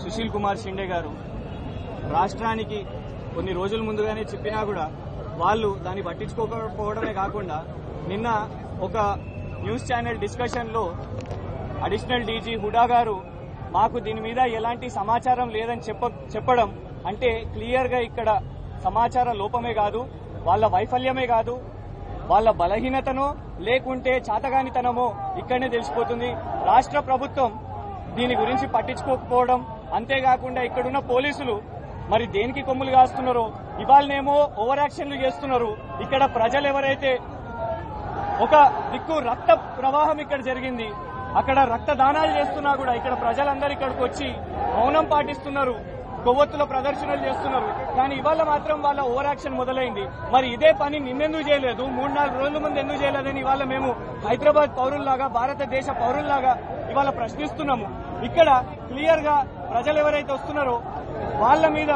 సుశీల్ కుమార్ షిండే గారు రాష్ట్రానికి కొన్ని రోజుల ముందుగానే చెప్పినా కూడా వాళ్ళు దాన్ని పట్టించుకోకపోవడమే కాకుండా నిన్న ఒక న్యూస్ ఛానల్ డిస్కషన్ లో అడిషనల్ డీజీ హుడా గారు మాకు దీని మీద ఎలాంటి సమాచారం లేదని చెప్పడం అంటే క్లియర్ గా ఇక్కడ సమాచార లోపమే కాదు, వాళ్ళ వైఫల్యమే కాదు, వాళ్ళ బలహీనతనో లేకుంటే చాతగానితనమో ఇక్కడనే తెలిసిపోతుంది. రాష్ట్ర ప్రభుత్వం దీని గురించి పట్టించుకోకపోవడం, అంతేకాకుండా ఇక్కడున్న పోలీసులు మరి దేనికి కొమ్ములు కాస్తున్నారో, ఇవాళనేమో ఓవర్ యాక్షన్లు చేస్తున్నారు. ఇక్కడ ప్రజలు ఎవరైతే ఒక దిక్కు రక్త ప్రవాహం ఇక్కడ జరిగింది, అక్కడ రక్తదానాలు చేస్తున్నా కూడా ఇక్కడ ప్రజలందరూ ఇక్కడికి వచ్చి మౌనం పాటిస్తున్నారు, కొవ్వొత్తుల ప్రదర్శనలు చేస్తున్నారు. కానీ ఇవాళ మాత్రం వాళ్ళ ఓవర్ యాక్షన్ మొదలైంది. మరి ఇదే పని నిన్నెందుకు చేయలేదు, 3-4 రోజుల ముందు ఎందుకు చేయలేదని ఇవాళ మేము హైదరాబాద్ పౌరుల్లాగా, భారతదేశ పౌరుల్లాగా ఇవాళ ప్రశ్నిస్తున్నాము. ఇక్కడ క్లియర్ గా ప్రజలు ఎవరైతే వస్తున్నారో వాళ్ళ మీద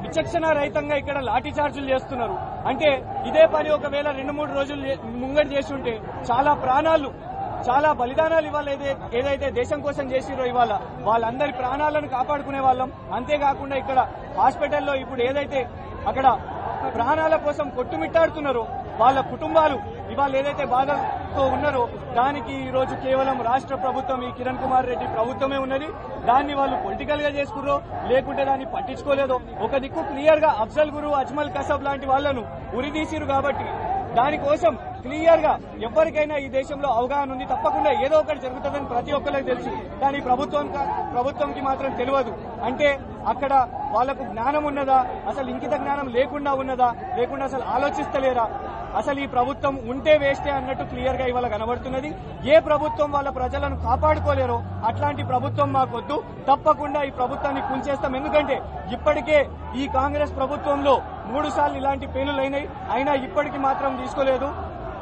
విచక్షణ రహితంగా ఇక్కడ లాఠీ చార్జీలు చేస్తున్నారు. అంటే ఇదే పని ఒకవేళ 2-3 రోజులు ముంగడి చేసి ఉంటే చాలా ప్రాణాలు, చాలా బలిదానాలు ఇవాళ ఏదైతే దేశం కోసం చేసిరో ఇవాళ వాళ్ళందరి ప్రాణాలను కాపాడుకునే వాళ్ళం. అంతేకాకుండా ఇక్కడ హాస్పిటల్లో ఇప్పుడు ఏదైతే అక్కడ ప్రాణాల కోసం కొట్టుమిట్టాడుతున్నారో వాళ్ళ కుటుంబాలు ఇవాళ ఏదైతే బాధతో ఉన్నారో దానికి ఈ రోజు కేవలం రాష్ట్ర ప్రభుత్వం, ఈ కిరణ్ కుమార్ రెడ్డి ప్రభుత్వమే ఉన్నది. దాన్ని వాళ్ళు పొలిటికల్ గా చేసుకుర్రో లేకుంటే దాన్ని పట్టించుకోలేదో. ఒక దిక్కు క్లియర్ గా అఫ్జల్ గురు, అజ్మల్ కసబ్ లాంటి వాళ్లను ఉరిదీసిరు కాబట్టి దానికోసం క్లియర్ గా ఎవరికైనా ఈ దేశంలో అవగాహన ఉంది, తప్పకుండా ఏదో ఒకటి జరుగుతుందని ప్రతి ఒక్కరికి తెలుసు. కానీ ప్రభుత్వంకి మాత్రం తెలియదు. అంటే అక్కడ వాళ్లకు జ్ఞానం ఉన్నదా, అసలు ఇంకిత జ్ఞానం లేకుండా ఉన్నదా, లేకుండా అసలు ఆలోచిస్తలేరా, అసలు ఈ ప్రభుత్వం ఉంటే వేస్టే అన్నట్టు క్లియర్ గా ఇవాళ కనబడుతున్నది. ఏ ప్రభుత్వం వాళ్ళ ప్రజలను కాపాడుకోలేరో అట్లాంటి ప్రభుత్వం మాకొద్దు, తప్పకుండా ఈ ప్రభుత్వాన్ని కుంచేస్తాం. ఎందుకంటే ఇప్పటికే ఈ కాంగ్రెస్ ప్రభుత్వంలో 3 సార్లు ఇలాంటి పేలులైనాయి, అయినా ఇప్పటికి మాత్రం తీసుకోలేదు,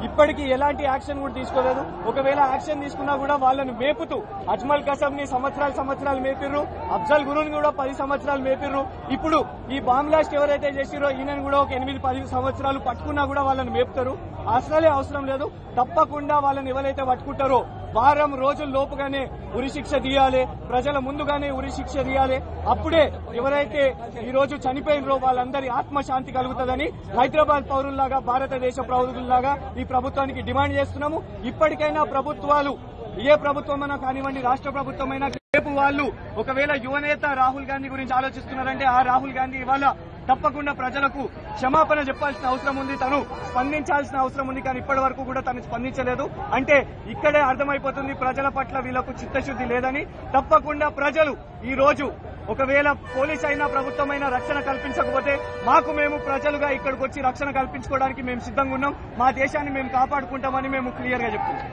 ఇప్పటికీ ఎలాంటి యాక్షన్ కూడా తీసుకోలేదు. ఒకవేళ యాక్షన్ తీసుకున్నా కూడా వాళ్ళను మేపుతూ అజ్మల్ కసబ్ ని సంవత్సరాలు మేపిర్రు, అఫ్జల్ గురుని కూడా 10 సంవత్సరాలు మేపిర్రు. ఇప్పుడు ఈ బాంబ్ బ్లాస్ట్ ఎవరైతే చేసిరో ఈయనను కూడా ఒక 8-10 సంవత్సరాలు పట్టుకున్నా కూడా వాళ్ళని మేపుతారు. అసలే అవసరం లేదు. తప్పకుండా వాళ్ళని ఎవరైతే పట్టుకుంటారో వారం రోజుల లోపుగానే ఉరిశిక్ష తీయాలి, ప్రజల ముందుగానే ఉరిశిక్ష తీయాలి. అప్పుడే ఎవరైతే ఈ రోజు చనిపోయినరో వాళ్ళందరి ఆత్మశాంతి కలుగుతుందని హైదరాబాద్ పౌరుల్లాగా, భారతదేశ పౌరుల్లాగా ఈ ప్రభుత్వానికి డిమాండ్ చేస్తున్నాము. ఇప్పటికైనా ప్రభుత్వాలు, ఏ ప్రభుత్వమైనా కానివ్వండి, రాష్ట్ర ప్రభుత్వమైనా, రేపు వాళ్ళు ఒకవేళ యువనేత రాహుల్ గాంధీ గురించి ఆలోచిస్తున్నారంటే ఆ రాహుల్ గాంధీ ఇవాళ తప్పకుండా ప్రజలకు క్షమాపణ చెప్పాల్సిన అవసరం ఉంది, తను స్పందించాల్సిన అవసరం ఉంది. కానీ ఇప్పటి వరకు కూడా తను స్పందించలేదు. అంటే ఇక్కడే అర్థమైపోతుంది ప్రజల పట్ల వీళ్లకు చిత్తశుద్ది లేదని. తప్పకుండా ప్రజలు ఈ రోజు ఒకవేళ పోలీస్ అయినా ప్రభుత్వమైనా రక్షణ కల్పించకపోతే మేము ప్రజలుగా ఇక్కడికి వచ్చి రక్షణ కల్పించుకోవడానికి మేము సిద్ధంగా ఉన్నాం. మా దేశాన్ని మేము కాపాడుకుంటామని మేము క్లియర్ గా చెప్తున్నాం.